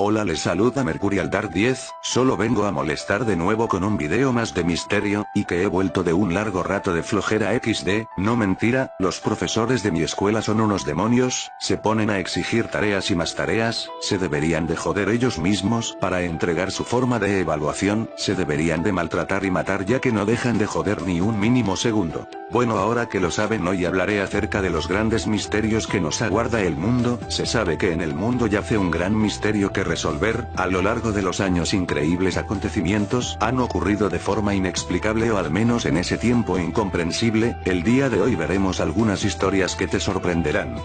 Hola, les saluda Mercurial Dark 10, solo vengo a molestar de nuevo con un video más de misterio, y que he vuelto de un largo rato de flojera XD, no mentira, los profesores de mi escuela son unos demonios, se ponen a exigir tareas y más tareas, se deberían de joder ellos mismos, para entregar su forma de evaluación, se deberían de maltratar y matar ya que no dejan de joder ni un mínimo segundo. Bueno, ahora que lo saben, hoy hablaré acerca de los grandes misterios que nos aguarda el mundo. Se sabe que en el mundo yace un gran misterio que resolver. A lo largo de los años, increíbles acontecimientos han ocurrido de forma inexplicable, o al menos en ese tiempo incomprensible. El día de hoy veremos algunas historias que te sorprenderán.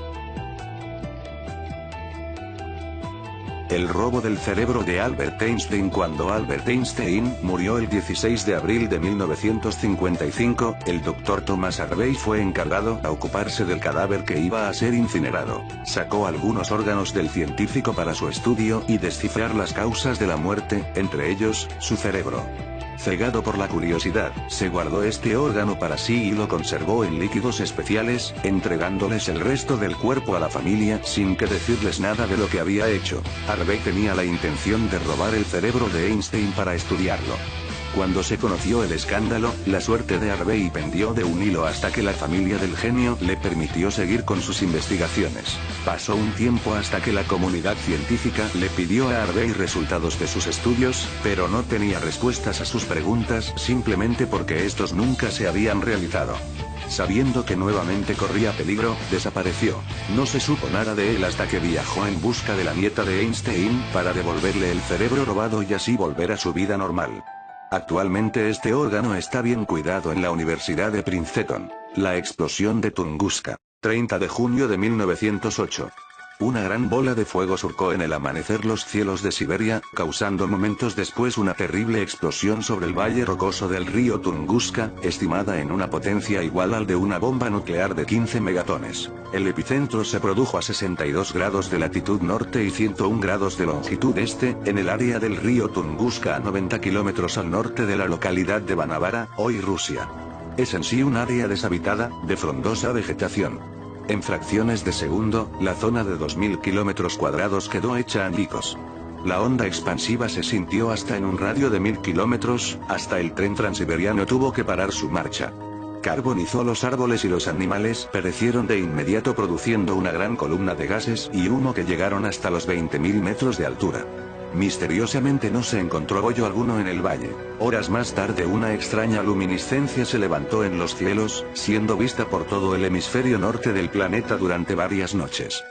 El robo del cerebro de Albert Einstein. Cuando Albert Einstein murió el 16 de abril de 1955, el Dr. Thomas Harvey fue encargado a ocuparse del cadáver que iba a ser incinerado. Sacó algunos órganos del científico para su estudio y descifrar las causas de la muerte, entre ellos, su cerebro. Cegado por la curiosidad, se guardó este órgano para sí y lo conservó en líquidos especiales, entregándoles el resto del cuerpo a la familia sin que decirles nada de lo que había hecho. Harvey tenía la intención de robar el cerebro de Einstein para estudiarlo. Cuando se conoció el escándalo, la suerte de Harvey pendió de un hilo hasta que la familia del genio le permitió seguir con sus investigaciones. Pasó un tiempo hasta que la comunidad científica le pidió a Harvey resultados de sus estudios, pero no tenía respuestas a sus preguntas simplemente porque estos nunca se habían realizado. Sabiendo que nuevamente corría peligro, desapareció. No se supo nada de él hasta que viajó en busca de la nieta de Einstein para devolverle el cerebro robado y así volver a su vida normal. Actualmente este órgano está bien cuidado en la Universidad de Princeton. La explosión de Tunguska. 30 de junio de 1908. Una gran bola de fuego surcó en el amanecer los cielos de Siberia, causando momentos después una terrible explosión sobre el valle rocoso del río Tunguska, estimada en una potencia igual al de una bomba nuclear de 15 megatones. El epicentro se produjo a 62 grados de latitud norte y 101 grados de longitud este, en el área del río Tunguska a 90 kilómetros al norte de la localidad de Vanavara, hoy Rusia. Es en sí un área deshabitada, de frondosa vegetación. En fracciones de segundo, la zona de 2000 kilómetros cuadrados quedó hecha añicos. La onda expansiva se sintió hasta en un radio de 1000 kilómetros, hasta el tren transiberiano tuvo que parar su marcha. Carbonizó los árboles y los animales perecieron de inmediato, produciendo una gran columna de gases y humo que llegaron hasta los 20.000 metros de altura. Misteriosamente no se encontró hoyo alguno en el valle. Horas más tarde una extraña luminiscencia se levantó en los cielos, siendo vista por todo el hemisferio norte del planeta durante varias noches.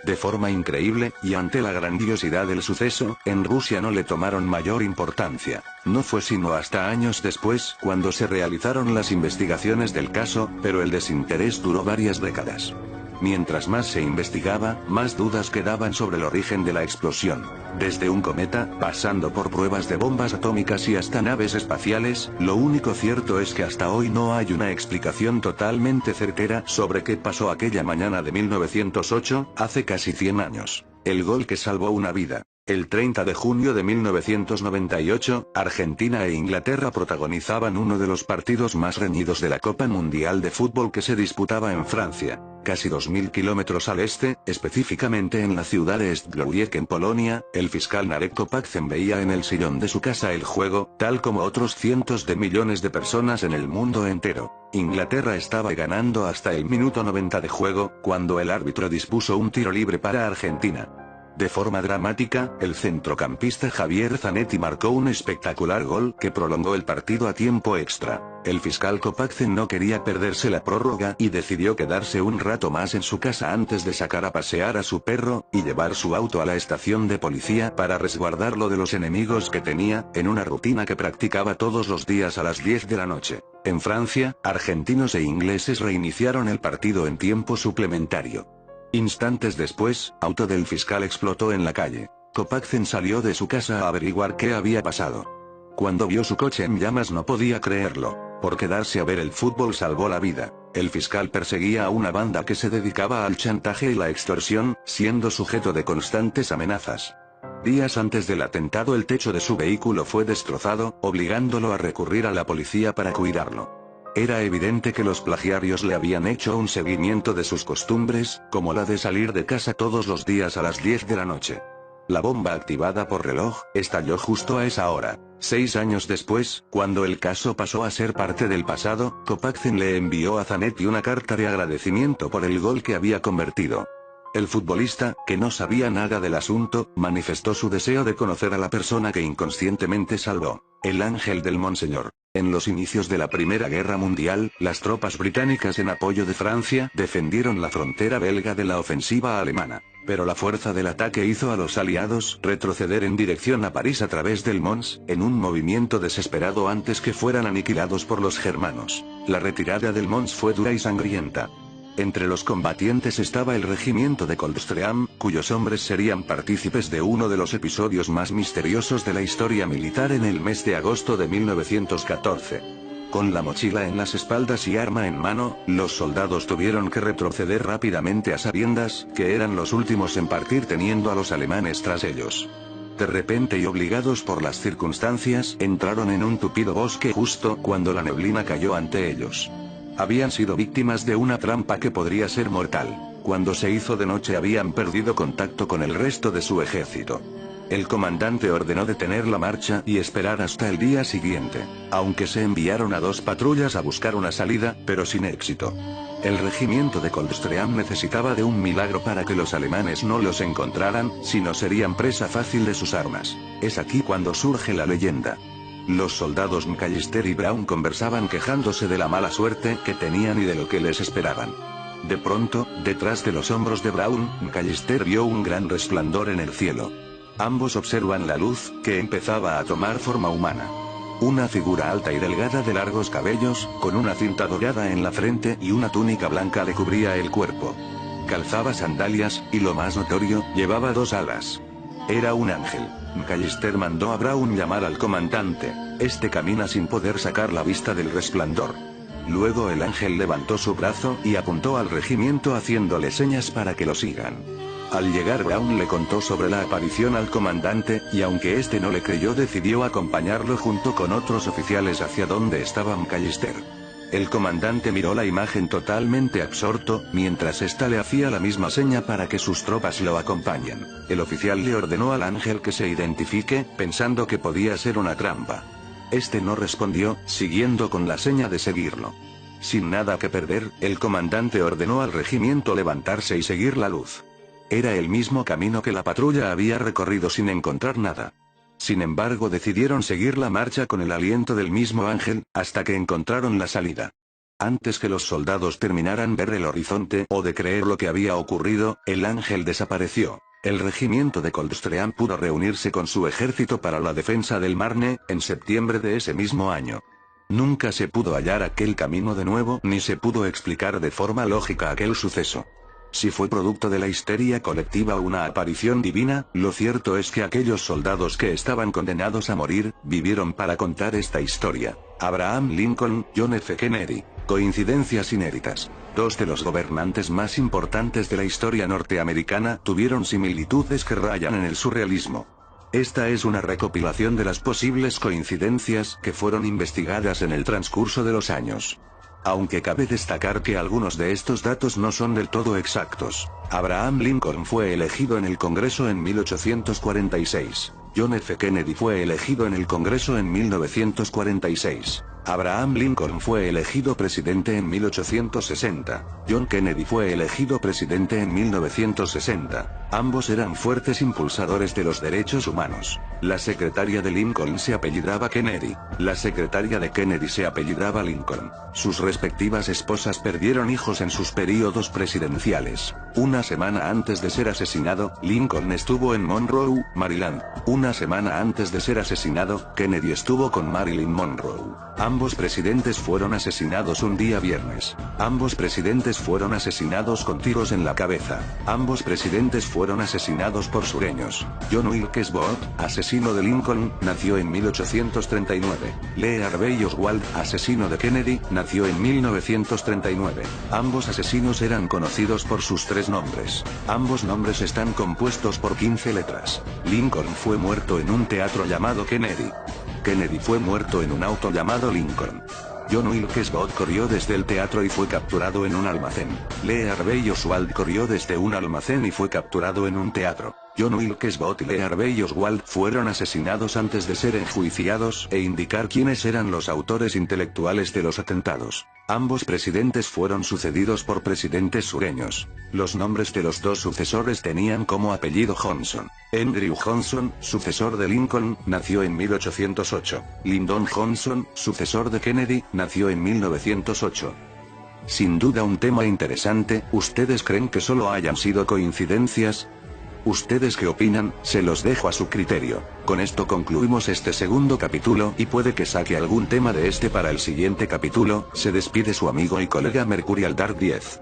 De forma increíble, y ante la grandiosidad del suceso, en Rusia no le tomaron mayor importancia. No fue sino hasta años después cuando se realizaron las investigaciones del caso, pero el desinterés duró varias décadas. Mientras más se investigaba, más dudas quedaban sobre el origen de la explosión. Desde un cometa, pasando por pruebas de bombas atómicas y hasta naves espaciales, lo único cierto es que hasta hoy no hay una explicación totalmente certera sobre qué pasó aquella mañana de 1908, hace casi 100 años. El gol que salvó una vida. El 30 de junio de 1998, Argentina e Inglaterra protagonizaban uno de los partidos más reñidos de la Copa Mundial de Fútbol que se disputaba en Francia. Casi 2000 kilómetros al este, específicamente en la ciudad de Stolwiec en Polonia, el fiscal Narek Kopaczen veía en el sillón de su casa el juego, tal como otros cientos de millones de personas en el mundo entero. Inglaterra estaba ganando hasta el minuto 90 de juego, cuando el árbitro dispuso un tiro libre para Argentina. De forma dramática, el centrocampista Javier Zanetti marcó un espectacular gol que prolongó el partido a tiempo extra. El fiscal Kopaczen no quería perderse la prórroga y decidió quedarse un rato más en su casa antes de sacar a pasear a su perro, y llevar su auto a la estación de policía para resguardarlo de los enemigos que tenía, en una rutina que practicaba todos los días a las 10 de la noche. En Francia, argentinos e ingleses reiniciaron el partido en tiempo suplementario. Instantes después, auto del fiscal explotó en la calle. Kopaczen salió de su casa a averiguar qué había pasado. Cuando vio su coche en llamas no podía creerlo. Por quedarse a ver el fútbol salvó la vida. El fiscal perseguía a una banda que se dedicaba al chantaje y la extorsión, siendo sujeto de constantes amenazas. Días antes del atentado el techo de su vehículo fue destrozado, obligándolo a recurrir a la policía para cuidarlo. Era evidente que los plagiarios le habían hecho un seguimiento de sus costumbres, como la de salir de casa todos los días a las 10 de la noche. La bomba activada por reloj estalló justo a esa hora. 6 años después, cuando el caso pasó a ser parte del pasado, Kopachin le envió a Zanetti una carta de agradecimiento por el gol que había convertido. El futbolista, que no sabía nada del asunto, manifestó su deseo de conocer a la persona que inconscientemente salvó. El ángel del Monseñor. En los inicios de la Primera Guerra Mundial, las tropas británicas en apoyo de Francia defendieron la frontera belga de la ofensiva alemana. Pero la fuerza del ataque hizo a los aliados retroceder en dirección a París a través del Mons, en un movimiento desesperado antes que fueran aniquilados por los germanos. La retirada del Mons fue dura y sangrienta. Entre los combatientes estaba el regimiento de Coldstream, cuyos hombres serían partícipes de uno de los episodios más misteriosos de la historia militar en el mes de agosto de 1914. Con la mochila en las espaldas y arma en mano, los soldados tuvieron que retroceder rápidamente a sabiendas que eran los últimos en partir teniendo a los alemanes tras ellos. De repente y obligados por las circunstancias, entraron en un tupido bosque justo cuando la neblina cayó ante ellos. Habían sido víctimas de una trampa que podría ser mortal. Cuando se hizo de noche habían perdido contacto con el resto de su ejército. El comandante ordenó detener la marcha y esperar hasta el día siguiente, aunque se enviaron a 2 patrullas a buscar una salida, pero sin éxito. El regimiento de Coldstream necesitaba de un milagro para que los alemanes no los encontraran, si no serían presa fácil de sus armas. Es aquí cuando surge la leyenda. Los soldados McAllister y Brown conversaban quejándose de la mala suerte que tenían y de lo que les esperaban. De pronto, detrás de los hombros de Brown, McAllister vio un gran resplandor en el cielo. Ambos observan la luz, que empezaba a tomar forma humana. Una figura alta y delgada de largos cabellos, con una cinta dorada en la frente y una túnica blanca le cubría el cuerpo. Calzaba sandalias, y lo más notorio, llevaba 2 alas. Era un ángel. McAllister mandó a Brown llamar al comandante. Este camina sin poder sacar la vista del resplandor. Luego el ángel levantó su brazo y apuntó al regimiento haciéndole señas para que lo sigan. Al llegar Brown le contó sobre la aparición al comandante, y aunque este no le creyó decidió acompañarlo junto con otros oficiales hacia donde estaba McAllister. El comandante miró la imagen totalmente absorto, mientras ésta le hacía la misma seña para que sus tropas lo acompañen. El oficial le ordenó al ángel que se identifique, pensando que podía ser una trampa. Este no respondió, siguiendo con la seña de seguirlo. Sin nada que perder, el comandante ordenó al regimiento levantarse y seguir la luz. Era el mismo camino que la patrulla había recorrido sin encontrar nada. Sin embargo, decidieron seguir la marcha con el aliento del mismo ángel, hasta que encontraron la salida. Antes que los soldados terminaran ver el horizonte o de creer lo que había ocurrido, el ángel desapareció. El regimiento de Coldstream pudo reunirse con su ejército para la defensa del Marne, en septiembre de ese mismo año. Nunca se pudo hallar aquel camino de nuevo ni se pudo explicar de forma lógica aquel suceso. Si fue producto de la histeria colectiva o una aparición divina, lo cierto es que aquellos soldados que estaban condenados a morir, vivieron para contar esta historia. Abraham Lincoln, John F. Kennedy. Coincidencias inéditas. 2 de los gobernantes más importantes de la historia norteamericana tuvieron similitudes que rayan en el surrealismo. Esta es una recopilación de las posibles coincidencias que fueron investigadas en el transcurso de los años. Aunque cabe destacar que algunos de estos datos no son del todo exactos. Abraham Lincoln fue elegido en el Congreso en 1846. John F. Kennedy fue elegido en el Congreso en 1946. Abraham Lincoln fue elegido presidente en 1860. John Kennedy fue elegido presidente en 1960. Ambos eran fuertes impulsadores de los derechos humanos. La secretaria de Lincoln se apellidaba Kennedy. La secretaria de Kennedy se apellidaba Lincoln. Sus respectivas esposas perdieron hijos en sus períodos presidenciales. Una semana antes de ser asesinado, Lincoln estuvo en Monroe, Maryland. Una semana antes de ser asesinado, Kennedy estuvo con Marilyn Monroe. Ambos presidentes fueron asesinados un día viernes. Ambos presidentes fueron asesinados con tiros en la cabeza. Ambos presidentes fueron asesinados por sureños. John Wilkes Booth, asesino de Lincoln, nació en 1839. Lee Harvey Oswald, asesino de Kennedy, nació en 1939. Ambos asesinos eran conocidos por sus 3 nombres. Ambos nombres están compuestos por 15 letras. Lincoln fue muerto en un teatro llamado Kennedy. Kennedy fue muerto en un auto llamado Lincoln. John Wilkes Booth corrió desde el teatro y fue capturado en un almacén. Lee Harvey Oswald corrió desde un almacén y fue capturado en un teatro. John Wilkes Booth y Lee Harvey Oswald fueron asesinados antes de ser enjuiciados e indicar quiénes eran los autores intelectuales de los atentados. Ambos presidentes fueron sucedidos por presidentes sureños. Los nombres de los dos sucesores tenían como apellido Johnson. Andrew Johnson, sucesor de Lincoln, nació en 1808. Lyndon Johnson, sucesor de Kennedy, nació en 1908. Sin duda un tema interesante. ¿Ustedes creen que solo hayan sido coincidencias? ¿Ustedes qué opinan? Se los dejo a su criterio. Con esto concluimos este segundo capítulo, y puede que saque algún tema de este para el siguiente capítulo. Se despide su amigo y colega Mercurial Dark 10.